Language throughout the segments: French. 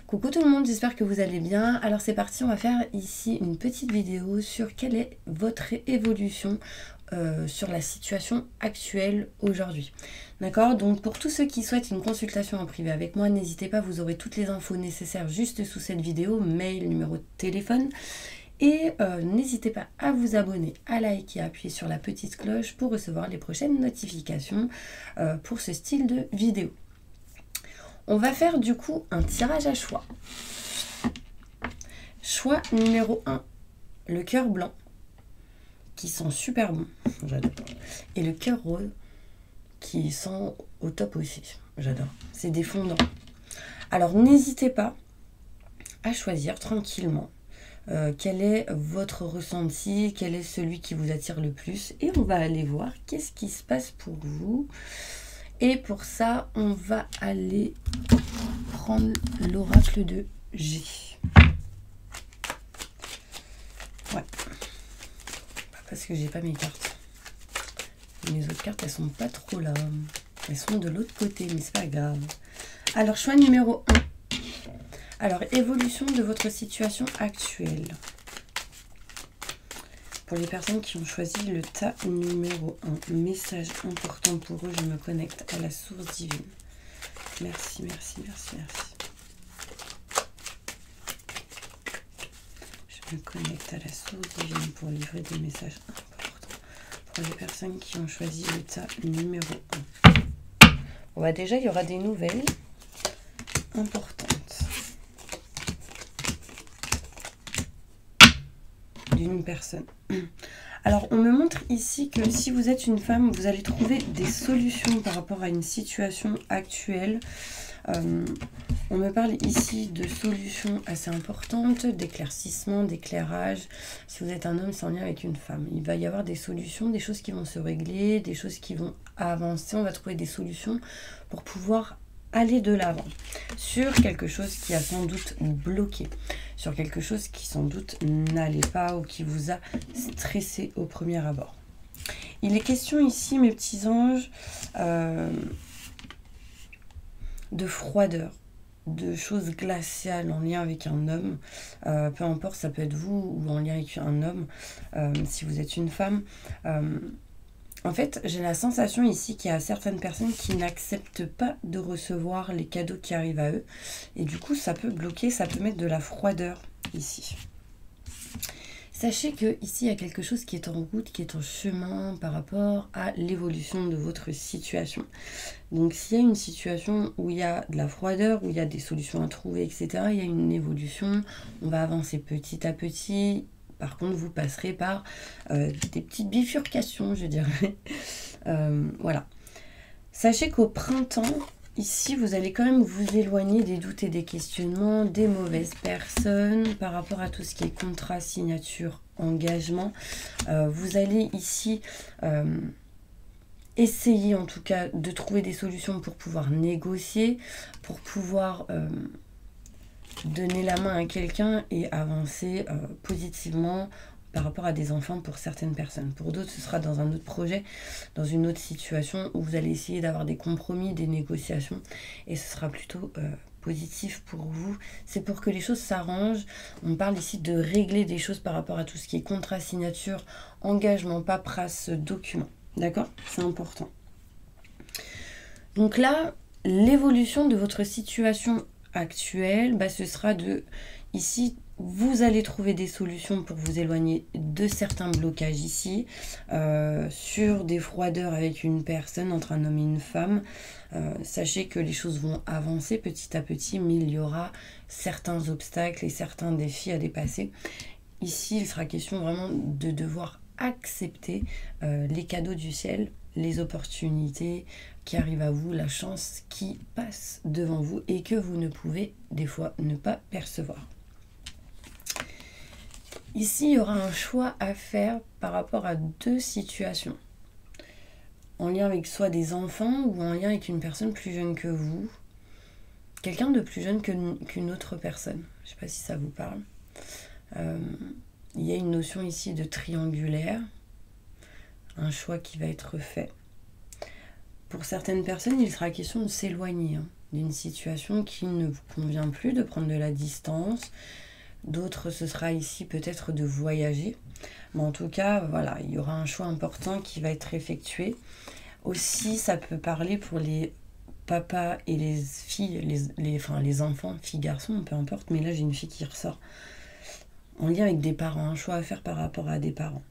Coucou tout le monde, j'espère que vous allez bien. Alors c'est parti, on va faire ici une petite vidéo sur quelle est votre évolution sur la situation actuelle aujourd'hui. D'accord? Donc pour tous ceux qui souhaitent une consultation en privé avec moi, n'hésitez pas, vous aurez toutes les infos nécessaires juste sous cette vidéo, mail, numéro de téléphone. Et n'hésitez pas à vous abonner, à liker, à appuyer sur la petite cloche pour recevoir les prochaines notifications pour ce style de vidéo. On va faire du coup un tirage à choix. Choix numéro 1, le cœur blanc, qui sent super bon, j'adore. Et le cœur rose, qui sent au top aussi, j'adore. C'est des fondants. Alors n'hésitez pas à choisir tranquillement quel est votre ressenti, quel est celui qui vous attire le plus. Et on va aller voir qu'est-ce qui se passe pour vous. Et pour ça, on va aller prendre l'oracle de G. Ouais. Parce que j'ai pas mes cartes. Mes autres cartes, elles sont pas trop là. Elles sont de l'autre côté, mais c'est pas grave. Alors, choix numéro 1. Alors, évolution de votre situation actuelle. Pour les personnes qui ont choisi le tas numéro 1, message important pour eux, je me connecte à la source divine. Merci, merci, merci, merci. Je me connecte à la source divine pour livrer des messages importants. Pour les personnes qui ont choisi le tas numéro 1. Bon, bah déjà, il y aura des nouvelles importantes. D'une personne. Alors on me montre ici que si vous êtes une femme, vous allez trouver des solutions par rapport à une situation actuelle. On me parle ici de solutions assez importantes, d'éclaircissement, d'éclairage. Si vous êtes un homme, c'est en lien avec une femme. Il va y avoir des solutions, des choses qui vont se régler, des choses qui vont avancer. On va trouver des solutions pour pouvoir aller de l'avant sur quelque chose qui a sans doute bloqué, sur quelque chose qui sans doute n'allait pas ou qui vous a stressé au premier abord. Il est question ici, mes petits anges, de froideur, de choses glaciales en lien avec un homme, peu importe, ça peut être vous ou en lien avec un homme, si vous êtes une femme. En fait, j'ai la sensation ici qu'il y a certaines personnes qui n'acceptent pas de recevoir les cadeaux qui arrivent à eux. Et du coup, ça peut bloquer, ça peut mettre de la froideur ici. Sachez que ici il y a quelque chose qui est en route, qui est en chemin par rapport à l'évolution de votre situation. Donc s'il y a une situation où il y a de la froideur, où il y a des solutions à trouver, etc., il y a une évolution, on va avancer petit à petit. Par contre, vous passerez par des petites bifurcations, je dirais. Voilà. Sachez qu'au printemps, ici, vous allez quand même vous éloigner des doutes et des questionnements, des mauvaises personnes par rapport à tout ce qui est contrat, signature, engagement. Vous allez ici essayer en tout cas de trouver des solutions pour pouvoir négocier, pour pouvoir donner la main à quelqu'un et avancer positivement par rapport à des enfants pour certaines personnes. Pour d'autres, ce sera dans un autre projet, dans une autre situation où vous allez essayer d'avoir des compromis, des négociations et ce sera plutôt positif pour vous. C'est pour que les choses s'arrangent. On parle ici de régler des choses par rapport à tout ce qui est contrat, signature, engagement, paperasse, document. D'accord? C'est important. Donc là, l'évolution de votre situation actuelle, ce sera de, ici, vous allez trouver des solutions pour vous éloigner de certains blocages ici, sur des froideurs avec une personne, entre un homme et une femme. Sachez que les choses vont avancer petit à petit, mais il y aura certains obstacles et certains défis à dépasser. Ici, il sera question vraiment de devoir accepter les cadeaux du ciel, les opportunités qui arrivent à vous, la chance qui passe devant vous et que vous ne pouvez des fois ne pas percevoir. Ici, il y aura un choix à faire par rapport à deux situations. En lien avec soit des enfants ou en lien avec une personne plus jeune que vous. Quelqu'un de plus jeune qu'une autre personne. Je ne sais pas si ça vous parle. Il y a une notion ici de triangulaire. Un choix qui va être fait. Pour certaines personnes, il sera question de s'éloigner d'une situation qui ne vous convient plus, de prendre de la distance. D'autres, ce sera ici peut-être de voyager. Mais en tout cas, voilà, il y aura un choix important qui va être effectué. Aussi, ça peut parler pour les papas et les filles, les enfants, filles, garçons, peu importe. Mais là, j'ai une fille qui ressort. En lien avec des parents, un choix à faire par rapport à des parents.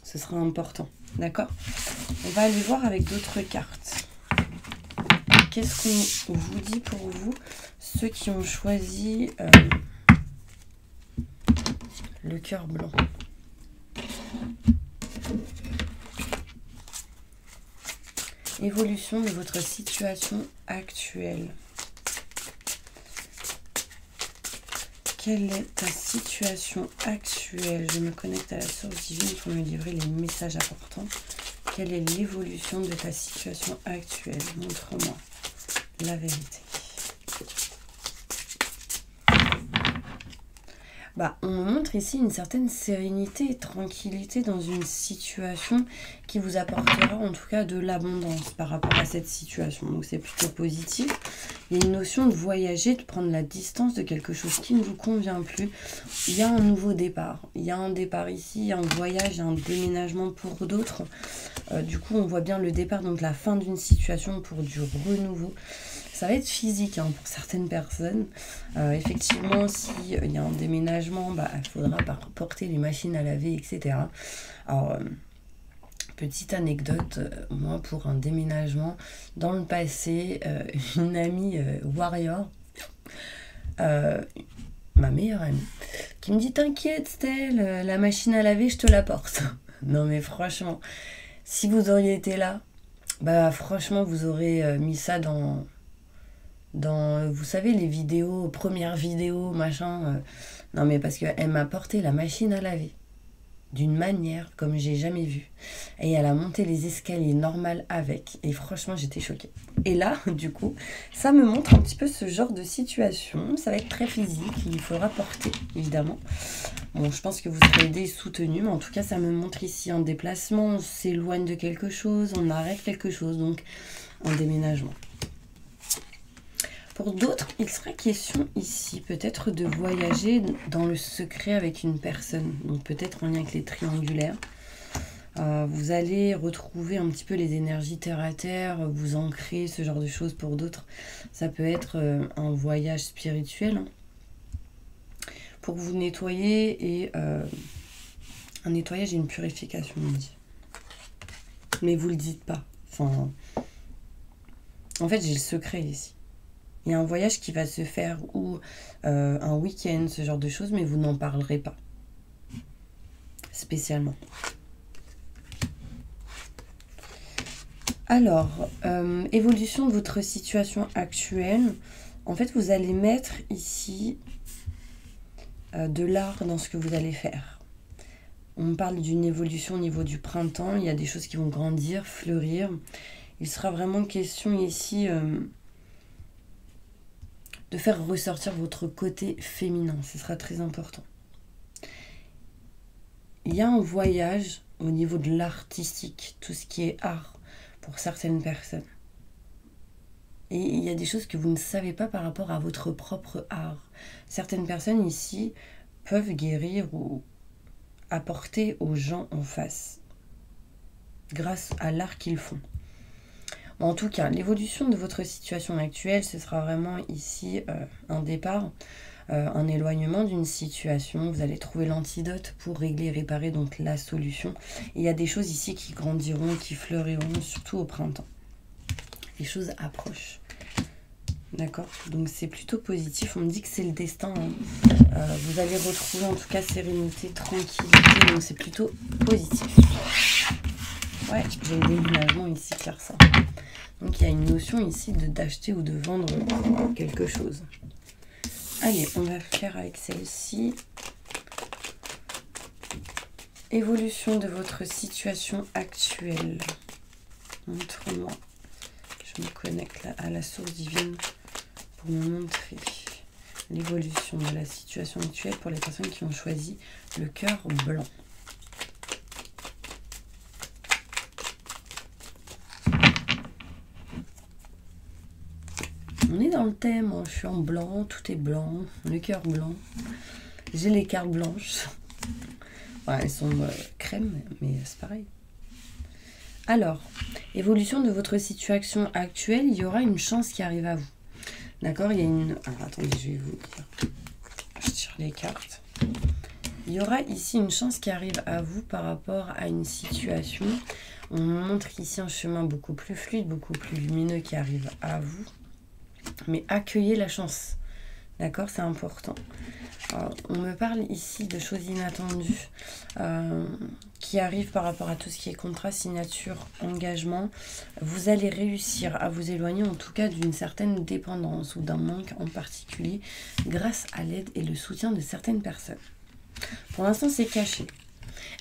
Ce sera important, d'accord? On va aller voir avec d'autres cartes. Qu'est-ce qu'on vous dit pour vous, ceux qui ont choisi le cœur blanc? Évolution de votre situation actuelle. Quelle est ta situation actuelle? Je me connecte à la source divine pour me livrer les messages importants. Quelle est l'évolution de ta situation actuelle? Montre-moi la vérité. On me montre ici une certaine sérénité et tranquillité dans une situation qui vous apportera en tout cas de l'abondance par rapport à cette situation. Donc c'est plutôt positif. Il y a une notion de voyager, de prendre la distance de quelque chose qui ne vous convient plus. Il y a un nouveau départ. Il y a un départ ici, il y a un voyage, il y a un déménagement pour d'autres. Du coup, on voit bien le départ, donc la fin d'une situation pour du renouveau. Ça va être physique pour certaines personnes. Effectivement, s'il y a un déménagement, il faudra porter les machines à laver, etc. Alors, petite anecdote, moi pour un déménagement, dans le passé, une amie warrior, ma meilleure amie, qui me dit « T'inquiète Stell, la machine à laver, je te la porte. » Non mais franchement, si vous auriez été là, franchement, vous aurez mis ça dans, vous savez, les vidéos, premières vidéos, machin. Non, mais parce qu'elle m'a porté la machine à laver d'une manière comme j'ai jamais vu. Et elle a monté les escaliers normales avec. Et franchement, j'étais choquée. Et là, du coup, ça me montre un petit peu ce genre de situation. Ça va être très physique. Il faudra porter, évidemment. Bon, je pense que vous serez aidés et soutenus. Mais en tout cas, ça me montre ici un déplacement. On s'éloigne de quelque chose. On arrête quelque chose. Donc, un déménagement. Pour d'autres, il sera question ici peut-être de voyager dans le secret avec une personne. Donc peut-être en lien avec les triangulaires. Vous allez retrouver un petit peu les énergies terre à terre, vous ancrer, ce genre de choses. Pour d'autres, ça peut être un voyage spirituel. Pour vous nettoyer et un nettoyage et une purification, on dit. Mais vous le dites pas. En fait, j'ai le secret ici. Il y a un voyage qui va se faire ou un week-end, ce genre de choses, mais vous n'en parlerez pas. Spécialement. Alors, évolution de votre situation actuelle. En fait, vous allez mettre ici de l'art dans ce que vous allez faire. On parle d'une évolution au niveau du printemps. Il y a des choses qui vont grandir, fleurir. Il sera vraiment question ici... de faire ressortir votre côté féminin. Ce sera très important. Il y a un voyage au niveau de l'artistique, tout ce qui est art pour certaines personnes. Et il y a des choses que vous ne savez pas par rapport à votre propre art. Certaines personnes ici peuvent guérir ou apporter aux gens en face grâce à l'art qu'ils font. En tout cas, l'évolution de votre situation actuelle, ce sera vraiment ici un départ, un éloignement d'une situation. Vous allez trouver l'antidote pour régler et réparer donc la solution. Et il y a des choses ici qui grandiront, qui fleuriront, surtout au printemps. Les choses approchent. D'accord? Donc c'est plutôt positif. On me dit que c'est le destin. Vous allez retrouver en tout cas sérénité, tranquillité. Donc c'est plutôt positif. Ouais, j'ai le déménagement ici qui ressort. Donc il y a une notion ici d'acheter ou de vendre quelque chose. Allez, on va faire avec celle-ci. Évolution de votre situation actuelle. Montre-moi. Je me connecte là à la source divine pour me montrer l'évolution de la situation actuelle pour les personnes qui ont choisi le cœur blanc. le thème, hein. Je suis en blanc, tout est blanc, le cœur blanc. J'ai les cartes blanches. Ouais, elles sont crème, mais c'est pareil. Alors, évolution de votre situation actuelle, il y aura une chance qui arrive à vous. D'accord, il y a une... Alors, attendez, je vais vous dire. Je tire les cartes. Il y aura ici une chance qui arrive à vous par rapport à une situation. On montre ici un chemin beaucoup plus fluide, beaucoup plus lumineux qui arrive à vous. Mais accueillez la chance. D'accord, c'est important. Alors, on me parle ici de choses inattendues qui arrivent par rapport à tout ce qui est contrat, signature, engagement. Vous allez réussir à vous éloigner en tout cas d'une certaine dépendance ou d'un manque en particulier grâce à l'aide et le soutien de certaines personnes. Pour l'instant, c'est caché.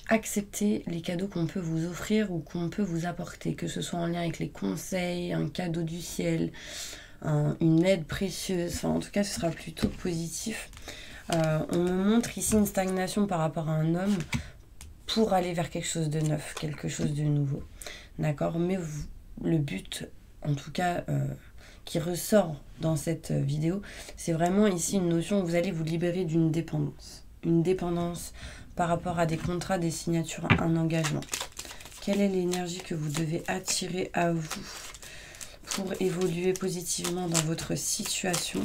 Acceptez les cadeaux qu'on peut vous offrir ou qu'on peut vous apporter, que ce soit en lien avec les conseils, un cadeau du ciel, une aide précieuse. Enfin, en tout cas, ce sera plutôt positif. On me montre ici une stagnation par rapport à un homme pour aller vers quelque chose de neuf, quelque chose de nouveau. D'accord? Mais le but, en tout cas, qui ressort dans cette vidéo, c'est vraiment ici une notion où vous allez vous libérer d'une dépendance. Une dépendance par rapport à des contrats, des signatures, un engagement. Quelle est l'énergie que vous devez attirer à vous pour évoluer positivement dans votre situation?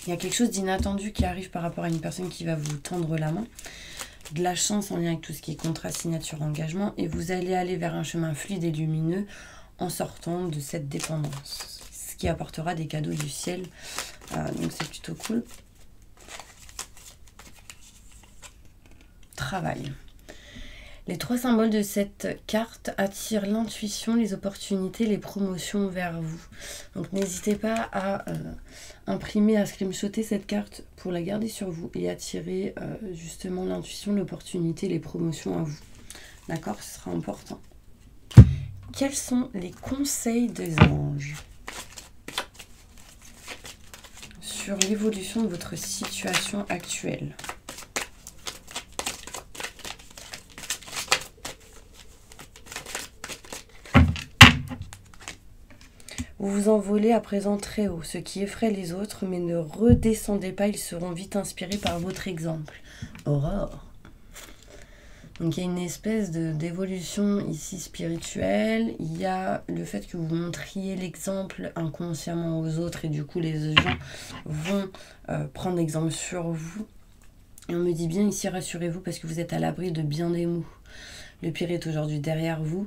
Il y a quelque chose d'inattendu qui arrive par rapport à une personne qui va vous tendre la main. De la chance en lien avec tout ce qui est contrat, signature, engagement. Et vous allez aller vers un chemin fluide et lumineux en sortant de cette dépendance. Ce qui apportera des cadeaux du ciel. Donc c'est plutôt cool. Travail. Les 3 symboles de cette carte attirent l'intuition, les opportunités, les promotions vers vous. Donc n'hésitez pas à imprimer, à screenshotter cette carte pour la garder sur vous et attirer justement l'intuition, l'opportunité, les promotions à vous. D'accord? Ce sera important. Quels sont les conseils des anges sur l'évolution de votre situation actuelle? Vous vous envolez à présent très haut, ce qui effraie les autres, mais ne redescendez pas, ils seront vite inspirés par votre exemple. Aurore. Donc il y a une espèce d'évolution ici spirituelle, il y a le fait que vous montriez l'exemple inconsciemment aux autres et du coup les gens vont prendre exemple sur vous. Et on me dit bien ici, rassurez-vous parce que vous êtes à l'abri de bien des maux. Le pire est aujourd'hui derrière vous.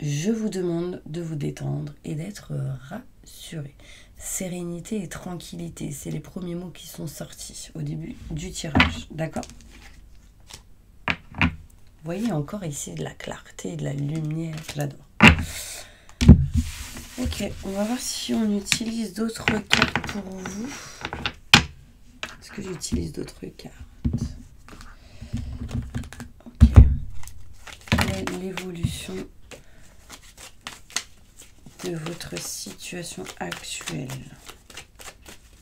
Je vous demande de vous détendre et d'être rassuré. Sérénité et tranquillité, c'est les premiers mots qui sont sortis au début du tirage. D'accord? Vous voyez encore ici de la clarté, de la lumière, j'adore. Ok, on va voir si on utilise d'autres cartes pour vous. Est-ce que j'utilise d'autres cartes? Ok. L'évolution de votre situation actuelle.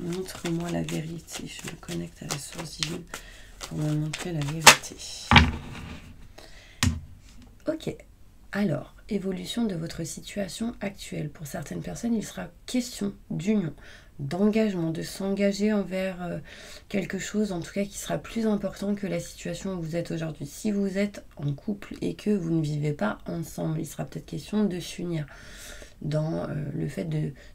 Montre-moi la vérité. Je me connecte à la source divine pour me montrer la vérité. Ok. Alors, évolution de votre situation actuelle. Pour certaines personnes, il sera question d'union, d'engagement, de s'engager envers quelque chose, en tout cas, qui sera plus important que la situation où vous êtes aujourd'hui. Si vous êtes en couple et que vous ne vivez pas ensemble, il sera peut-être question de s'unir dans le fait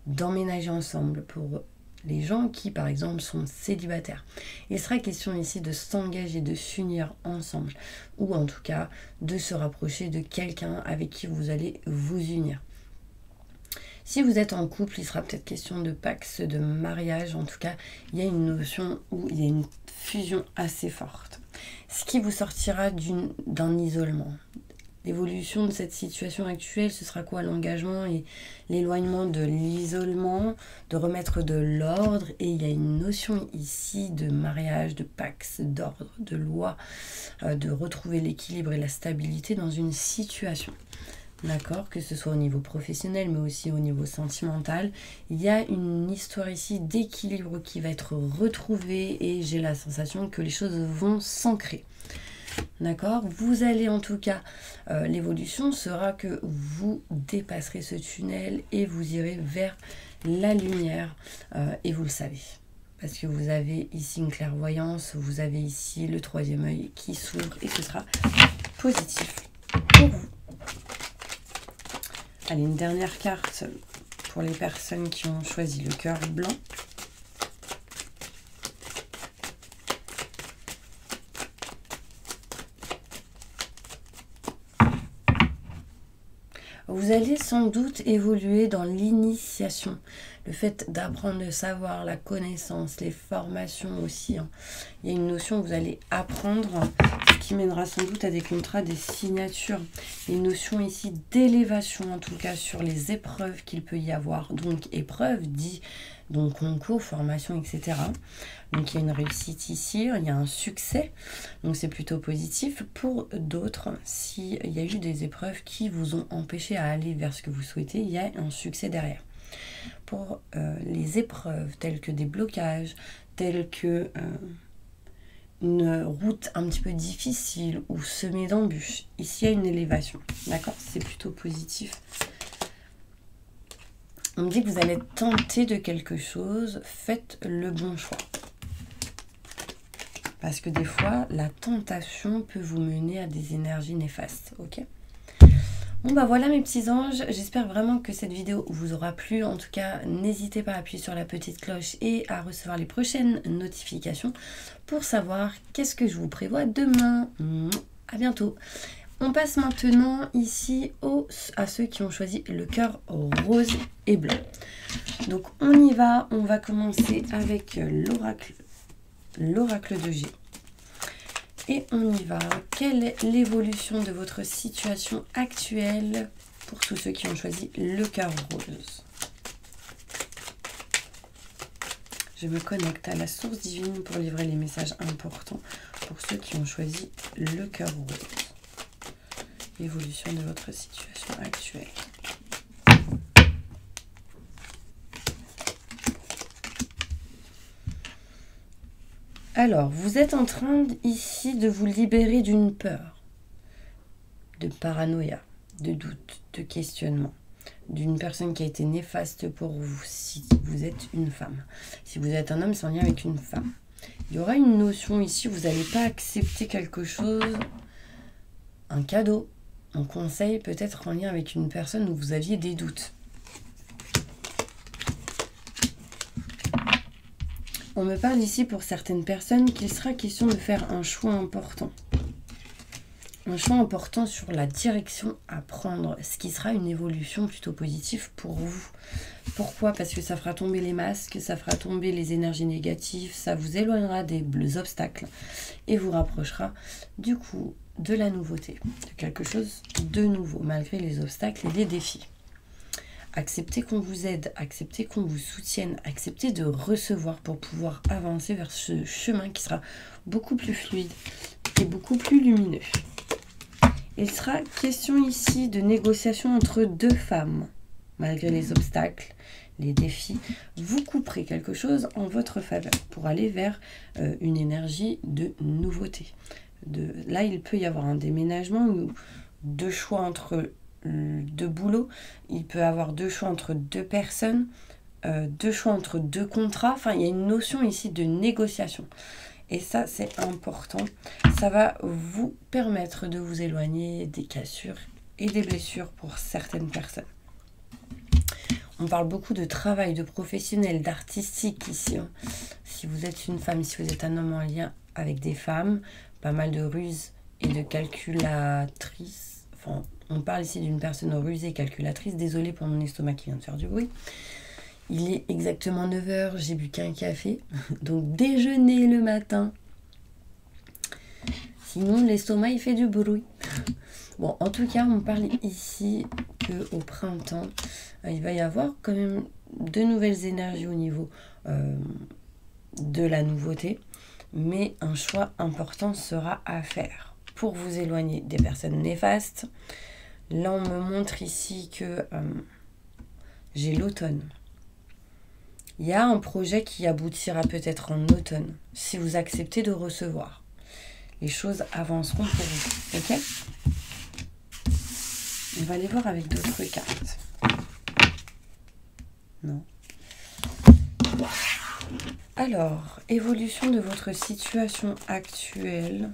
d'emménager ensemble pour les gens qui, par exemple, sont célibataires. Il sera question ici de s'engager, de s'unir ensemble, ou en tout cas de se rapprocher de quelqu'un avec qui vous allez vous unir. Si vous êtes en couple, il sera peut-être question de pax, de mariage. En tout cas, il y a une notion où il y a une fusion assez forte. Ce qui vous sortira d'un isolement. L'évolution de cette situation actuelle, ce sera quoi? L'engagement et l'éloignement de l'isolement, de remettre de l'ordre. Et il y a une notion ici de mariage, de pax, d'ordre, de loi, de retrouver l'équilibre et la stabilité dans une situation. D'accord? Que ce soit au niveau professionnel, mais aussi au niveau sentimental. Il y a une histoire ici d'équilibre qui va être retrouvée et j'ai la sensation que les choses vont s'ancrer. D'accord? Vous allez en tout cas, l'évolution sera que vous dépasserez ce tunnel et vous irez vers la lumière, et vous le savez. Parce que vous avez ici une clairvoyance, vous avez ici le troisième œil qui s'ouvre et ce sera positif pour vous. Allez, une dernière carte pour les personnes qui ont choisi le cœur blanc. Vous allez sans doute évoluer dans l'initiation, le fait d'apprendre le savoir, la connaissance, les formations aussi. Il y a une notion que vous allez apprendre, ce qui mènera sans doute à des contrats, des signatures. Il y a une notion ici d'élévation, en tout cas sur les épreuves qu'il peut y avoir. Donc épreuve dit donc concours, formation, etc. Donc il y a une réussite ici, il y a un succès, donc c'est plutôt positif. Pour d'autres, s'il y a eu des épreuves qui vous ont empêché à aller vers ce que vous souhaitez, il y a un succès derrière. Pour les épreuves telles que des blocages, telles que une route un petit peu difficile ou semée d'embûches, ici il y a une élévation, d'accord? C'est plutôt positif. On me dit que vous allez tenter de quelque chose, faites le bon choix. Parce que des fois, la tentation peut vous mener à des énergies néfastes, ok? Bon bah voilà mes petits anges, j'espère vraiment que cette vidéo vous aura plu. En tout cas, n'hésitez pas à appuyer sur la petite cloche et à recevoir les prochaines notifications pour savoir qu'est-ce que je vous prévois demain. À bientôt. On passe maintenant ici à ceux qui ont choisi le cœur rose et blanc. Donc on y va, on va commencer avec l'oracle de G. Et on y va. Quelle est l'évolution de votre situation actuelle pour tous ceux qui ont choisi le cœur rose? Je me connecte à la source divine pour livrer les messages importants pour ceux qui ont choisi le cœur rose. Évolution de votre situation actuelle. Alors, vous êtes en train ici de vous libérer d'une peur, de paranoïa, de doute, de questionnement, d'une personne qui a été néfaste pour vous si vous êtes une femme. Si vous êtes un homme, c'est en lien avec une femme. Il y aura une notion ici, vous n'allez pas accepter quelque chose, un cadeau, un conseil peut-être en lien avec une personne où vous aviez des doutes. On me parle ici pour certaines personnes qu'il sera question de faire un choix important. Un choix important sur la direction à prendre, ce qui sera une évolution plutôt positive pour vous. Pourquoi? Parce que ça fera tomber les masques, ça fera tomber les énergies négatives, ça vous éloignera des obstacles et vous rapprochera du coup de la nouveauté, de quelque chose de nouveau, malgré les obstacles et les défis. Acceptez qu'on vous aide, acceptez qu'on vous soutienne, acceptez de recevoir pour pouvoir avancer vers ce chemin qui sera beaucoup plus fluide et beaucoup plus lumineux. Il sera question ici de négociation entre deux femmes. Malgré les obstacles, les défis, vous couperez quelque chose en votre faveur pour aller vers une énergie de nouveauté. Là, il peut y avoir un déménagement ou deux choix entre deux boulots. Il peut y avoir deux choix entre deux personnes, deux choix entre deux contrats. Enfin, il y a une notion ici de négociation. Et ça, c'est important. Ça va vous permettre de vous éloigner des cassures et des blessures pour certaines personnes. On parle beaucoup de travail, de professionnel, d'artistique ici. Si vous êtes une femme, si vous êtes un homme en lien avec des femmes, pas mal de ruses et de calculatrices. Enfin, on parle ici d'une personne rusée et calculatrice. Désolée pour mon estomac qui vient de faire du bruit. Il est exactement 9 h, j'ai bu qu'un café. Donc déjeuner le matin. Sinon l'estomac il fait du bruit. Bon, en tout cas, on parle ici qu'au printemps, il va y avoir quand même de nouvelles énergies au niveau de la nouveauté. Mais un choix important sera à faire pour vous éloigner des personnes néfastes. Là, on me montre ici que j'ai l'automne. Il y a un projet qui aboutira peut-être en automne, si vous acceptez de recevoir. Les choses avanceront pour vous, ok? On va aller voir avec d'autres cartes. Non. Alors, évolution de votre situation actuelle.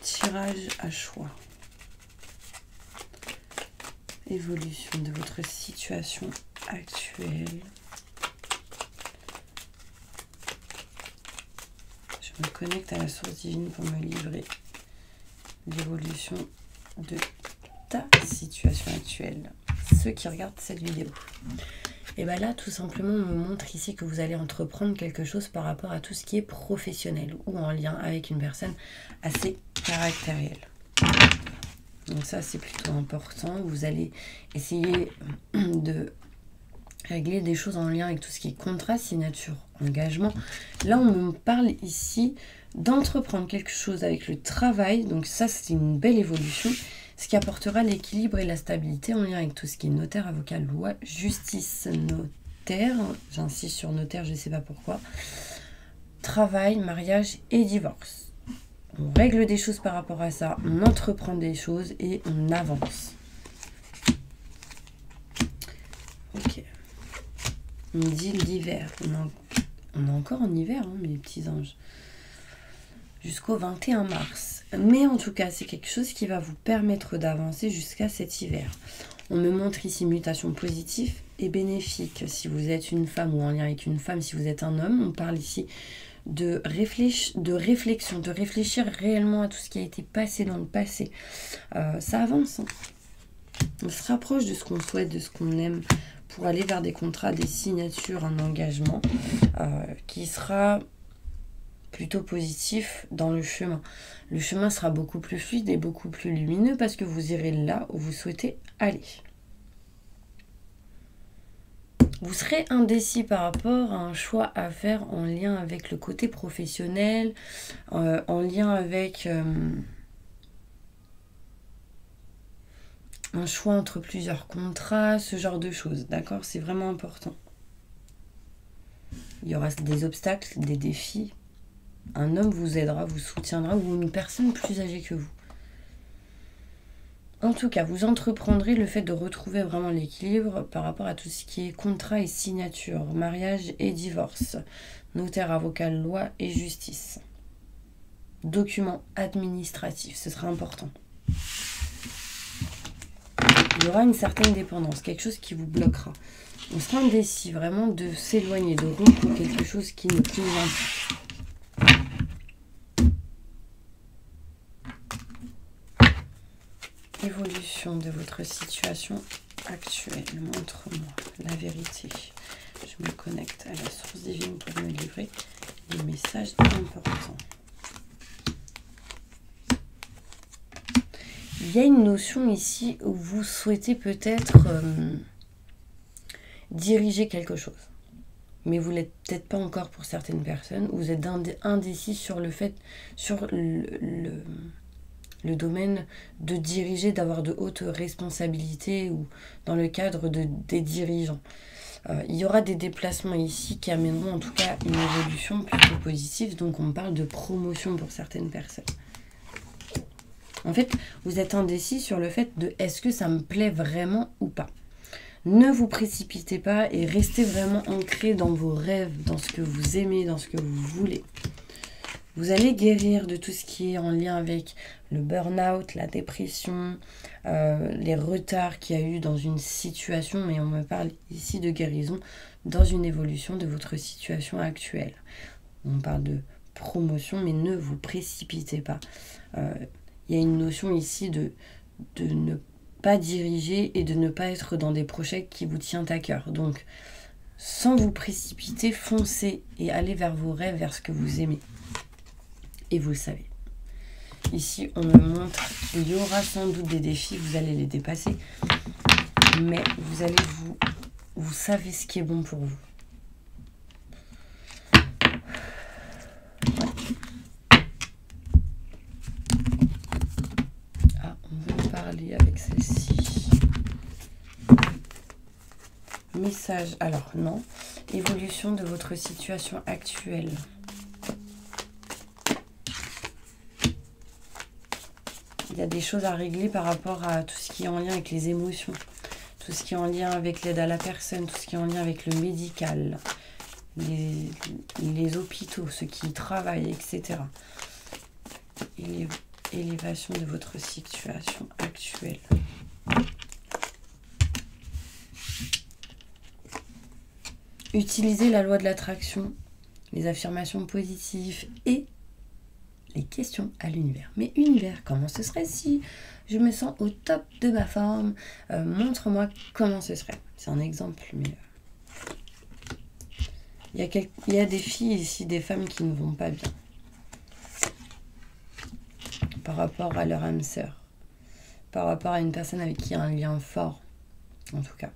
Tirage à choix. Évolution de votre situation actuelle. Je me connecte à la source divine pour me livrer l'évolution de ta situation actuelle. Ceux qui regardent cette vidéo. Et bien là, tout simplement, on me montre ici que vous allez entreprendre quelque chose par rapport à tout ce qui est professionnel ou en lien avec une personne assez caractérielle. Donc ça, c'est plutôt important. Vous allez essayer de régler des choses en lien avec tout ce qui est contrat, signature, engagement. Là, on me parle ici d'entreprendre quelque chose avec le travail. Donc ça, c'est une belle évolution. Ce qui apportera l'équilibre et la stabilité en lien avec tout ce qui est notaire, avocat, loi, justice, notaire. J'insiste sur notaire, je ne sais pas pourquoi. Travail, mariage et divorce. On règle des choses par rapport à ça, on entreprend des choses et on avance. Ok. On dit l'hiver. On est encore en hiver, hein, mes petits anges. Jusqu'au 21 mars. Mais en tout cas, c'est quelque chose qui va vous permettre d'avancer jusqu'à cet hiver. On me montre ici mutation positive et bénéfique. Si vous êtes une femme ou en lien avec une femme, si vous êtes un homme, on parle ici de réflexion, de réfléchir réellement à tout ce qui a été passé dans le passé. Ça avance. Hein. On se rapproche de ce qu'on souhaite, de ce qu'on aime pour aller vers des contrats, des signatures, un engagement qui sera plutôt positif dans le chemin. Le chemin sera beaucoup plus fluide et beaucoup plus lumineux parce que vous irez là où vous souhaitez aller. Vous serez indécis par rapport à un choix à faire en lien avec le côté professionnel, en lien avec un choix entre plusieurs contrats, ce genre de choses, d'accord? C'est vraiment important. Il y aura des obstacles, des défis. Un homme vous aidera, vous soutiendra ou une personne plus âgée que vous. En tout cas, vous entreprendrez le fait de retrouver vraiment l'équilibre par rapport à tout ce qui est contrat et signature, mariage et divorce, notaire, avocat, loi et justice. Documents administratifs, ce sera important. Il y aura une certaine dépendance, quelque chose qui vous bloquera. On sera indécis vraiment de s'éloigner, de rompre quelque chose qui ne convient pas. Évolution de votre situation actuelle. Montre-moi la vérité. Je me connecte à la source divine pour me livrer des messages importants. Il y a une notion ici où vous souhaitez peut-être diriger quelque chose. Mais vous ne l'êtes peut-être pas encore pour certaines personnes. Vous êtes indécis sur le fait, sur le domaine de diriger, d'avoir de hautes responsabilités ou dans le cadre des dirigeants. Il y aura des déplacements ici qui amèneront en tout cas une évolution plutôt positive. Donc on parle de promotion pour certaines personnes. En fait, vous êtes indécis sur le fait de est-ce que ça me plaît vraiment ou pas. Ne vous précipitez pas et restez vraiment ancré dans vos rêves, dans ce que vous aimez, dans ce que vous voulez. Vous allez guérir de tout ce qui est en lien avec le burn-out, la dépression, les retards qu'il y a eu dans une situation, mais on me parle ici de guérison dans une évolution de votre situation actuelle. On parle de promotion, mais ne vous précipitez pas. Il y a une notion ici de ne pas diriger et de ne pas être dans des projets qui vous tiennent à cœur. Donc, sans vous précipiter, foncez et allez vers vos rêves, vers ce que vous aimez. Et vous le savez. Ici, on me montre qu'il y aura sans doute des défis, vous allez les dépasser. Mais vous allez vous savez ce qui est bon pour vous. Ouais. Ah, on veut parler avec celle-ci. Message, alors non. Évolution de votre situation actuelle. Il y a des choses à régler par rapport à tout ce qui est en lien avec les émotions. tout ce qui est en lien avec l'aide à la personne, tout ce qui est en lien avec le médical, les hôpitaux, ceux qui y travaillent, etc. Élévation de votre situation actuelle. Utilisez la loi de l'attraction, les affirmations positives et les questions à l'univers. Mais univers, comment ce serait si je me sens au top de ma forme? Montre-moi comment ce serait. C'est un exemple, mais il y a des filles ici, des femmes qui ne vont pas bien par rapport à leur âme sœur, par rapport à une personne avec qui il y a un lien fort, en tout cas.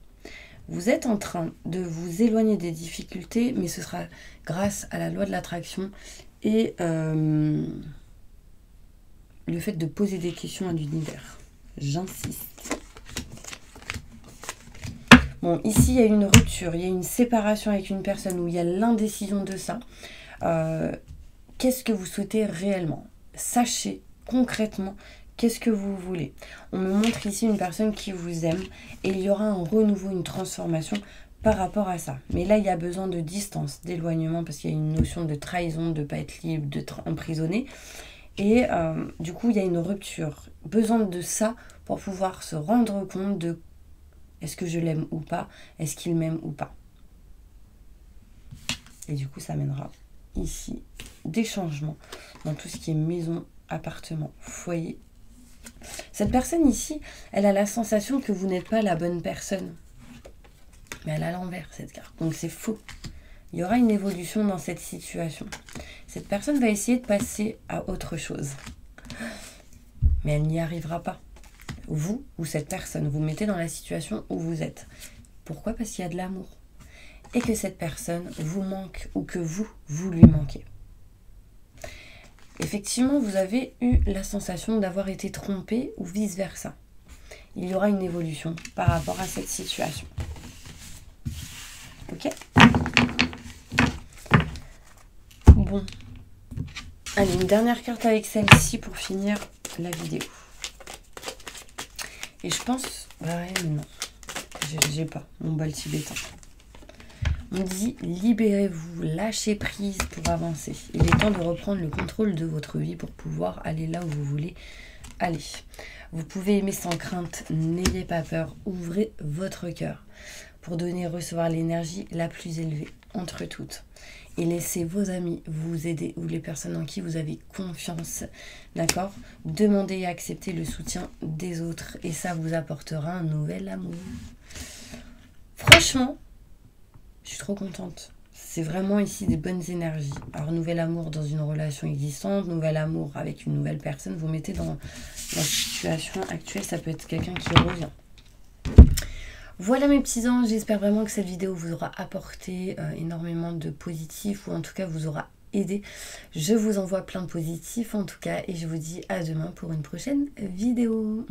Vous êtes en train de vous éloigner des difficultés, mais ce sera grâce à la loi de l'attraction et le fait de poser des questions à l'univers. J'insiste. Bon, ici, il y a une rupture, il y a une séparation avec une personne où il y a l'indécision de ça. Qu'est-ce que vous souhaitez réellement? Sachez concrètement qu'est-ce que vous voulez. On me montre ici une personne qui vous aime et il y aura un renouveau, une transformation par rapport à ça. Mais là, il y a besoin de distance, d'éloignement, parce qu'il y a une notion de trahison, de ne pas être libre, d'être emprisonné. Et du coup, il y a une rupture. Besoin de ça pour pouvoir se rendre compte de est-ce que je l'aime ou pas, est-ce qu'il m'aime ou pas. Et du coup, ça mènera ici des changements dans tout ce qui est maison, appartement, foyer. Cette personne ici, elle a la sensation que vous n'êtes pas la bonne personne. Mais elle a l'envers, cette carte. Donc c'est faux. Il y aura une évolution dans cette situation. Cette personne va essayer de passer à autre chose. Mais elle n'y arrivera pas. Vous ou cette personne, vous mettez dans la situation où vous êtes. Pourquoi? Parce qu'il y a de l'amour. Et que cette personne vous manque ou que vous lui manquez. Effectivement, vous avez eu la sensation d'avoir été trompé ou vice-versa. Il y aura une évolution par rapport à cette situation. Ok? Bon. Allez, une dernière carte avec celle-ci pour finir la vidéo. Et je pense... Ouais, mais non. J'ai pas mon bal tibétain. On dit libérez-vous, lâchez prise pour avancer. Il est temps de reprendre le contrôle de votre vie pour pouvoir aller là où vous voulez aller. Vous pouvez aimer sans crainte, n'ayez pas peur, ouvrez votre cœur pour donner et recevoir l'énergie la plus élevée entre toutes. Et laissez vos amis vous aider ou les personnes en qui vous avez confiance, d'accord? Demandez et acceptez le soutien des autres et ça vous apportera un nouvel amour. Franchement, je suis trop contente. C'est vraiment ici des bonnes énergies. Alors, nouvel amour dans une relation existante, nouvel amour avec une nouvelle personne. Vous mettez dans la situation actuelle, ça peut être quelqu'un qui revient. Voilà mes petits anges, j'espère vraiment que cette vidéo vous aura apporté énormément de positif ou en tout cas vous aura aidé. Je vous envoie plein de positifs en tout cas et je vous dis à demain pour une prochaine vidéo.